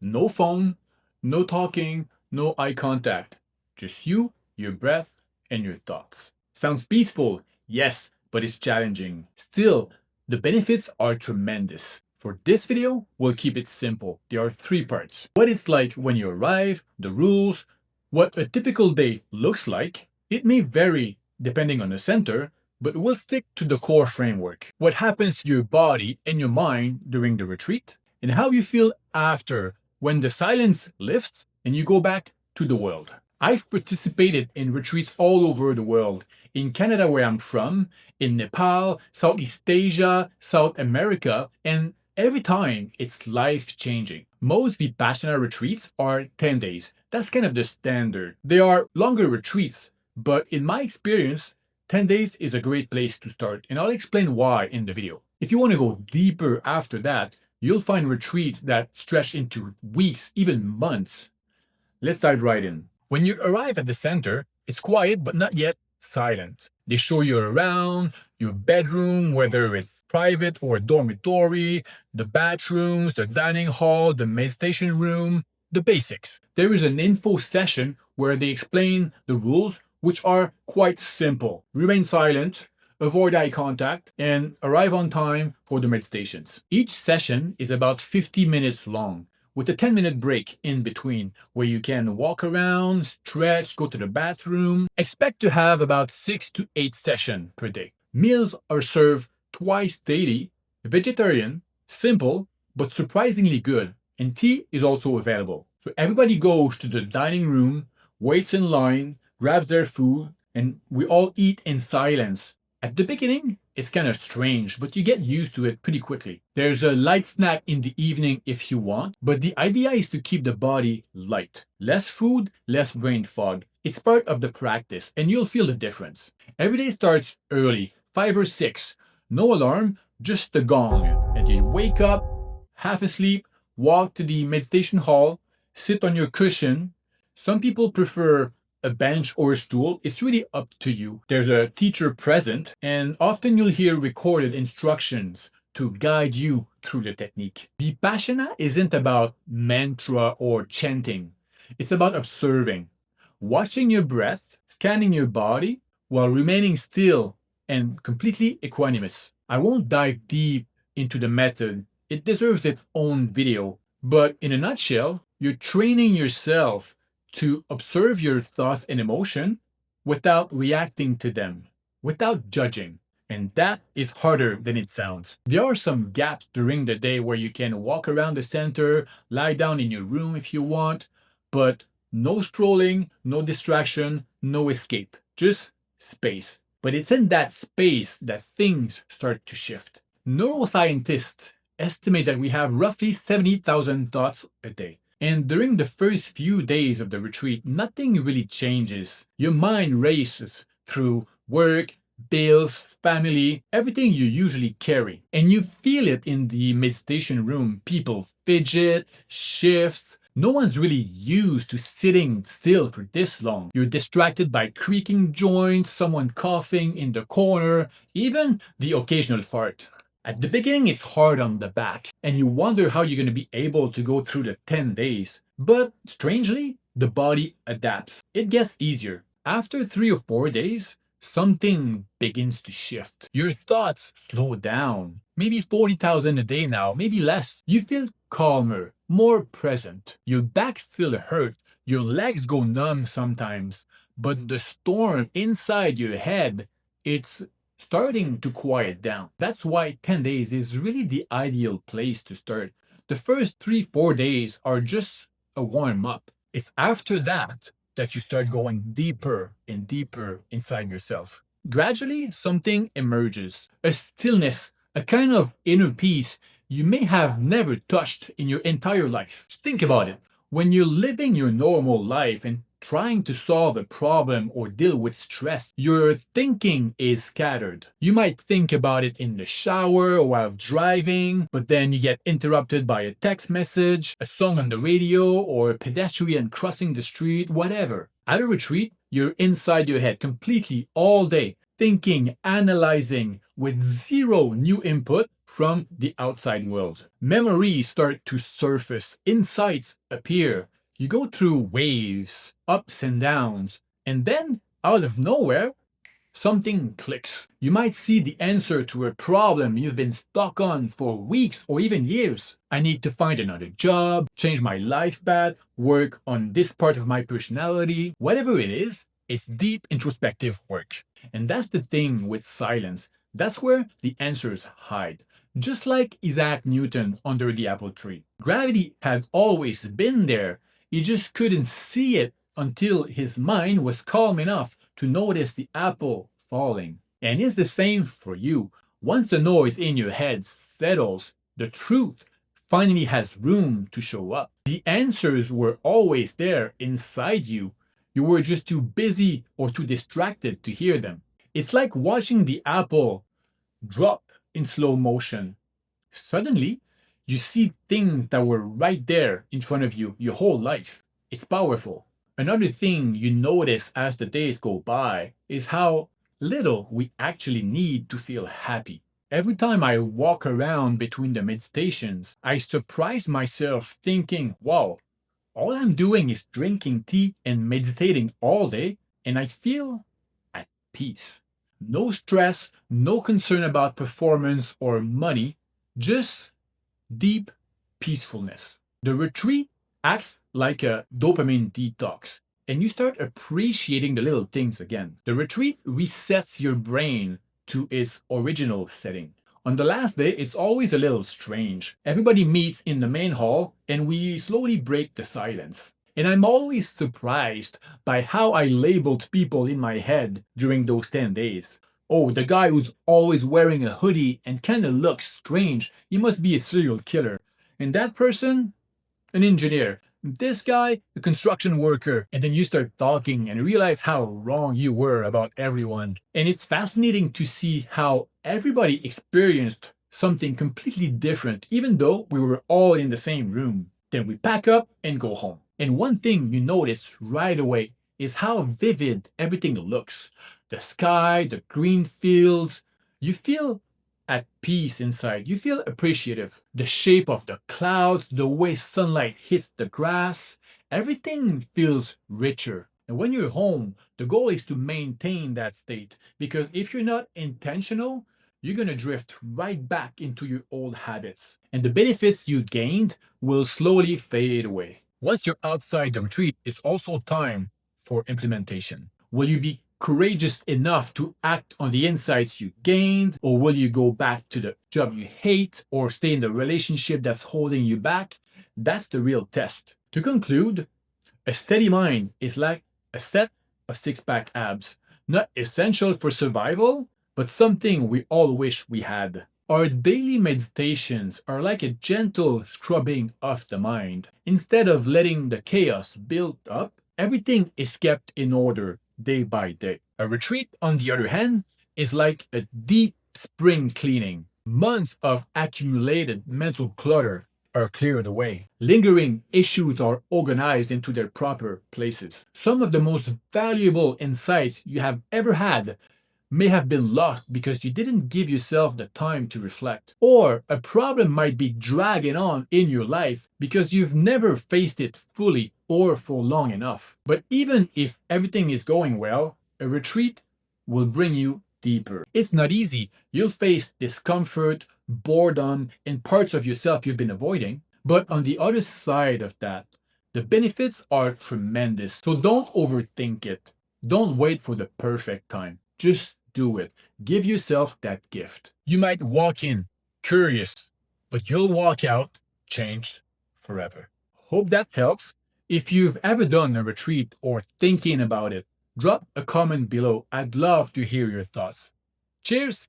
No phone, no talking, no eye contact. Just you, your breath, and your thoughts. Sounds peaceful, yes, but it's challenging. Still, the benefits are tremendous. For this video, we'll keep it simple. There are 3 parts. What it's like when you arrive, the rules, what a typical day looks like. It may vary depending on the center, but we'll stick to the core framework. What happens to your body and your mind during the retreat, and how you feel after when the silence lifts and you go back to the world. I've participated in retreats all over the world. In Canada, where I'm from, in Nepal, Southeast Asia, South America, and every time it's life-changing. Most Vipassana retreats are 10 days. That's kind of the standard. They are longer retreats, but in my experience, 10 days is a great place to start, and I'll explain why in the video. If you want to go deeper after that, you'll find retreats that stretch into weeks, even months. Let's dive right in. When you arrive at the center, it's quiet but not yet silent. They show you around, your bedroom, whether it's private or dormitory, the bathrooms, the dining hall, the meditation room, the basics. There is an info session where they explain the rules, which are quite simple. Remain silent, avoid eye contact, and arrive on time for the meditations. Each session is about 50 minutes long, with a 10-minute break in between, where you can walk around, stretch, go to the bathroom. Expect to have about 6 to 8 sessions per day. Meals are served twice daily, vegetarian, simple, but surprisingly good, and tea is also available. So everybody goes to the dining room, waits in line, grabs their food, and we all eat in silence. At the beginning, it's kind of strange, but you get used to it pretty quickly. There's a light snack in the evening if you want, but the idea is to keep the body light. Less food, less brain fog. It's part of the practice, and you'll feel the difference. Every day starts early, 5 or 6. No alarm, just the gong. And you wake up, half asleep, walk to the meditation hall, sit on your cushion. Some people prefer a bench or a stool. It's really up to you. There's a teacher present, and often you'll hear recorded instructions to guide you through the technique. Vipassana isn't about mantra or chanting. It's about observing, watching your breath, scanning your body while remaining still and completely equanimous. I won't dive deep into the method. It deserves its own video. But in a nutshell, you're training yourself to observe your thoughts and emotion without reacting to them, without judging. And that is harder than it sounds. There are some gaps during the day where you can walk around the center, lie down in your room if you want, but no scrolling, no distraction, no escape, just space. But it's in that space that things start to shift. Neuroscientists estimate that we have roughly 70,000 thoughts a day. And during the first few days of the retreat, nothing really changes. Your mind races through work, bills, family, everything you usually carry. And you feel it in the meditation room. People fidget, shift. No one's really used to sitting still for this long. You're distracted by creaking joints, someone coughing in the corner, even the occasional fart. At the beginning, it's hard on the back, and you wonder how you're going to be able to go through the 10 days. But strangely, the body adapts. It gets easier. After 3 or 4 days, something begins to shift. Your thoughts slow down. Maybe 40,000 a day now, maybe less. You feel calmer, more present. Your back still hurts. Your legs go numb sometimes. But the storm inside your head, it's starting to quiet down. That's why 10 days is really the ideal place to start. The first 3-4 days are just a warm-up. It's after that that you start going deeper and deeper inside yourself. Gradually, something emerges. A stillness, a kind of inner peace you may have never touched in your entire life. Just think about it. When you're living your normal life and trying to solve a problem or deal with stress, your thinking is scattered. You might think about it in the shower or while driving, but then you get interrupted by a text message, a song on the radio, or a pedestrian crossing the street, whatever. At a retreat, you're inside your head completely all day, thinking, analyzing, with zero new input, from the outside world. Memories start to surface, insights appear. You go through waves, ups and downs, and then out of nowhere, something clicks. You might see the answer to a problem you've been stuck on for weeks or even years. I need to find another job, change my life path, work on this part of my personality. Whatever it is, it's deep introspective work. And that's the thing with silence. That's where the answers hide. Just like Isaac Newton under the apple tree. Gravity had always been there. He just couldn't see it until his mind was calm enough to notice the apple falling. And it's the same for you. Once the noise in your head settles, the truth finally has room to show up. The answers were always there inside you. You were just too busy or too distracted to hear them. It's like watching the apple drop in slow motion. Suddenly, you see things that were right there in front of you your whole life. It's powerful. Another thing you notice as the days go by is how little we actually need to feel happy. Every time I walk around between the meditations, I surprise myself thinking, wow, all I'm doing is drinking tea and meditating all day, and I feel at peace. No stress, no concern about performance or money, just deep peacefulness. The retreat acts like a dopamine detox, and you start appreciating the little things again. The retreat resets your brain to its original setting. On the last day, it's always a little strange. Everybody meets in the main hall, and we slowly break the silence. And I'm always surprised by how I labeled people in my head during those 10 days. Oh, the guy who's always wearing a hoodie and kinda looks strange, he must be a serial killer. And that person, an engineer. This guy, a construction worker. And then you start talking and realize how wrong you were about everyone. And it's fascinating to see how everybody experienced something completely different, even though we were all in the same room. Then we pack up and go home. And one thing you notice right away is how vivid everything looks. The sky, the green fields. You feel at peace inside. You feel appreciative. The shape of the clouds, the way sunlight hits the grass, everything feels richer. And when you're home, the goal is to maintain that state because if you're not intentional, you're going to drift right back into your old habits. And the benefits you gained will slowly fade away. Once you're outside the retreat, it's also time for implementation. Will you be courageous enough to act on the insights you gained, or will you go back to the job you hate or stay in the relationship that's holding you back? That's the real test. To conclude, a steady mind is like a set of six-pack abs, not essential for survival, but something we all wish we had. Our daily meditations are like a gentle scrubbing of the mind. Instead of letting the chaos build up, everything is kept in order day by day. A retreat, on the other hand, is like a deep spring cleaning. Months of accumulated mental clutter are cleared away. Lingering issues are organized into their proper places. Some of the most valuable insights you have ever had may have been lost because you didn't give yourself the time to reflect. Or a problem might be dragging on in your life because you've never faced it fully or for long enough. But even if everything is going well, a retreat will bring you deeper. It's not easy. You'll face discomfort, boredom, and parts of yourself you've been avoiding. But on the other side of that, the benefits are tremendous. So don't overthink it. Don't wait for the perfect time. Just do it. Give yourself that gift. You might walk in curious, but you'll walk out changed forever. Hope that helps. If you've ever done a retreat or thinking about it, drop a comment below. I'd love to hear your thoughts. Cheers!